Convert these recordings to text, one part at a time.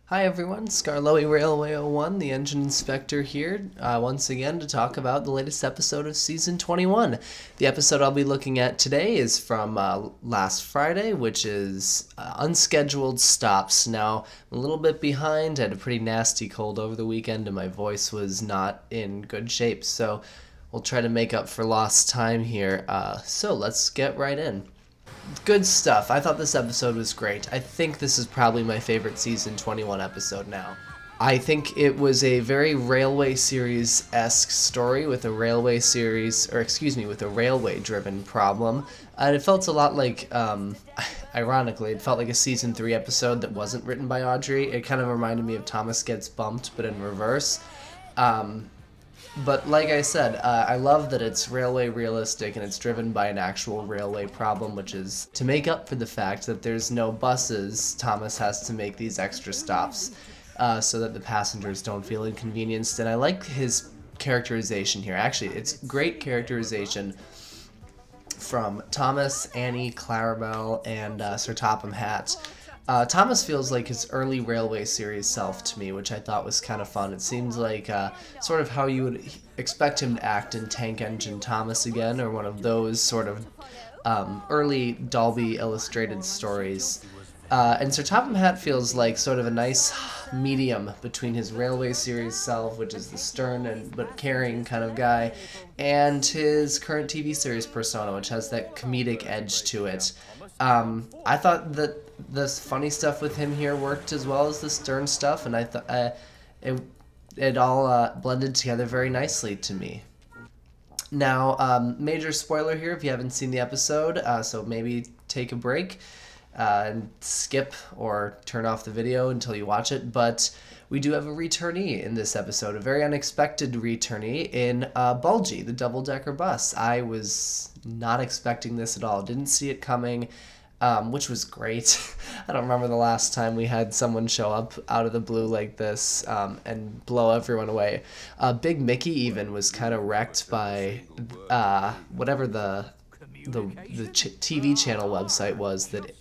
Hi everyone, Scarloey Railway 01, the engine inspector here, once again to talk about the latest episode of season 21. The episode I'll be looking at today is from last Friday, which is Unscheduled Stops. Now, I'm a little bit behind, I had a pretty nasty cold over the weekend and my voice was not in good shape, so we'll try to make up for lost time here. So let's get right in. Good stuff. I thought this episode was great. I think this is probably my favorite season 21 episode now. I think it was a very Railway Series-esque story with a Railway Series, or excuse me, with a Railway-driven problem. And it felt a lot like, ironically, it felt like a season 3 episode that wasn't written by Audrey. It kind of reminded me of Thomas Gets Bumped, but in reverse. But like I said, I love that it's railway realistic and it's driven by an actual railway problem, which is to make up for the fact that there's no buses, Thomas has to make these extra stops so that the passengers don't feel inconvenienced. And I like his characterization here. Actually, it's great characterization from Thomas, Annie, Clarabelle, and Sir Topham Hatt. Thomas feels like his early Railway Series self to me, which I thought was kind of fun. It seems like sort of how you would expect him to act in Tank Engine Thomas again, or one of those sort of early Dolby illustrated stories. And Sir Topham Hatt feels like sort of a nice medium between his Railway Series self, which is the stern but caring kind of guy, and his current TV series persona, which has that comedic edge to it. I thought that the funny stuff with him here worked as well as the stern stuff, and I thought it all blended together very nicely to me. Now, major spoiler here if you haven't seen the episode, so maybe take a break and skip or turn off the video until you watch it, but we do have a returnee in this episode, a very unexpected returnee in BULGY, the double-decker bus. I was not expecting this at all, didn't see it coming, which was great. I don't remember the last time we had someone show up out of the blue like this and blow everyone away. Big Mickey even was kind of wrecked by whatever the TV channel website was that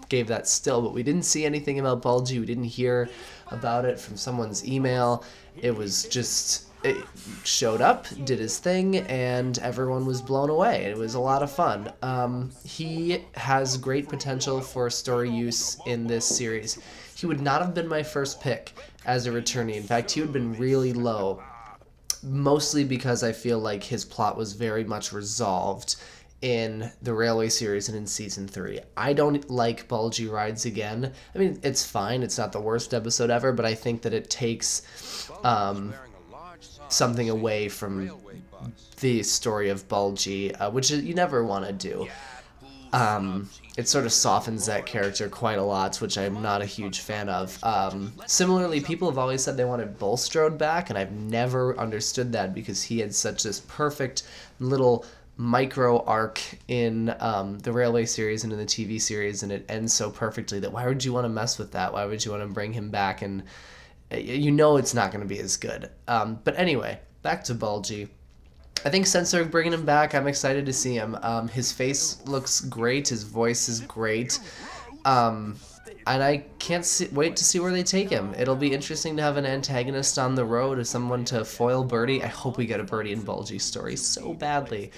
gave that still, but we didn't see anything about BULGY. We didn't hear about it from someone's email. It was just, it showed up, did his thing, and everyone was blown away. It was a lot of fun. He has great potential for story use in this series. He would not have been my first pick as a returnee. In fact, he would have been really low, mostly because I feel like his plot was very much resolved in the Railway Series and in Season 3. I don't like BULGY Rides Again. I mean, it's fine. It's not the worst episode ever, but I think that it takes something away from the story of BULGY, which you never want to do. It sort of softens that character quite a lot, which I'm not a huge fan of. Similarly, people have always said they wanted Bulstrode back, and I've never understood that because he had such this perfect little micro arc in the Railway Series and in the TV series, and it ends so perfectly that why would you want to mess with that? Why would you want to bring him back? And you know it's not going to be as good. But anyway, back to BULGY. I think since they're bringing him back, I'm excited to see him. His face looks great. His voice is great. And I can't wait to see where they take him. It'll be interesting to have an antagonist on the road or someone to foil Birdie. I hope we get a Birdie and BULGY story so badly.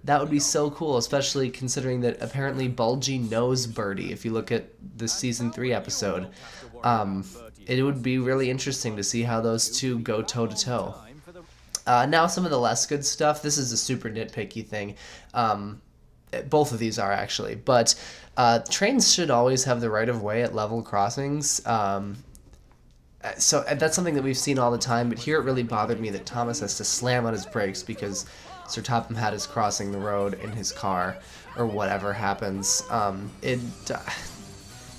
That would be so cool, especially considering that apparently BULGY knows Birdie. If you look at the Season 3 episode, it would be really interesting to see how those two go toe-to-toe. Now some of the less good stuff. This is a super nitpicky thing. Both of these are actually, but trains should always have the right of way at level crossings. So that's something that we've seen all the time, but here it really bothered me that Thomas has to slam on his brakes because Sir Topham Hatt is crossing the road in his car, or whatever happens.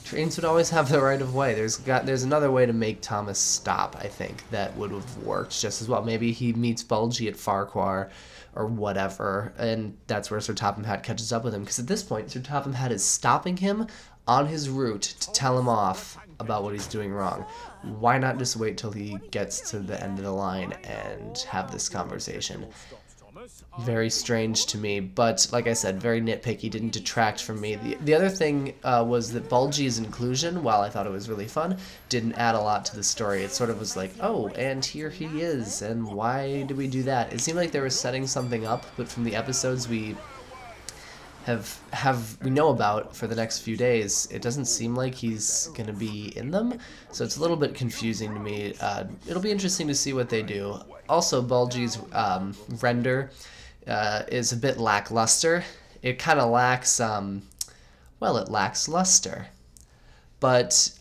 Trains would always have the right of way. There's another way to make Thomas stop, I think, that would have worked just as well. Maybe he meets BULGY at Farquhar or whatever, and that's where Sir Topham Hatt catches up with him. Because at this point, Sir Topham Hatt is stopping him on his route to tell him off about what he's doing wrong. Why not just wait till he gets to the end of the line and have this conversation? very strange to me, but like I said, very nitpicky, didn't detract from me. The other thing was that Bulgy's inclusion, while I thought it was really fun, didn't add a lot to the story. It sort of was like, oh, and here he is, and why did we do that? It seemed like they were setting something up, but from the episodes we we know about for the next few days, it doesn't seem like he's gonna be in them, so it's a little bit confusing to me. It'll be interesting to see what they do. Also, Bulgy's render is a bit lackluster. It kind of lacks, well, it lacks luster, but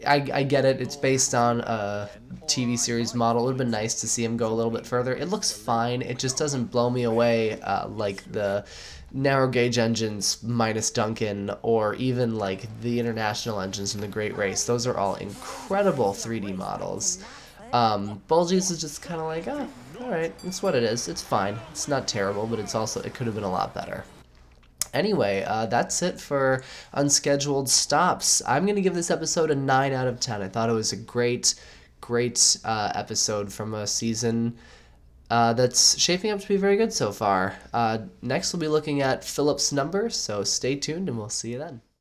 I get it. It's based on a TV series model. It would have been nice to see him go a little bit further. It looks fine. It just doesn't blow me away like the narrow gauge engines minus Duncan, or even like the international engines from the Great Race. Those are all incredible 3D models. Bulgy's is just kind of like, oh, alright, it's what it is. It's fine. It's not terrible, but it's also, it could have been a lot better. Anyway, that's it for Unscheduled Stops. I'm going to give this episode a 9 out of 10. I thought it was a great episode from a season that's shaping up to be very good so far. Next we'll be looking at Philip's number, so stay tuned and we'll see you then.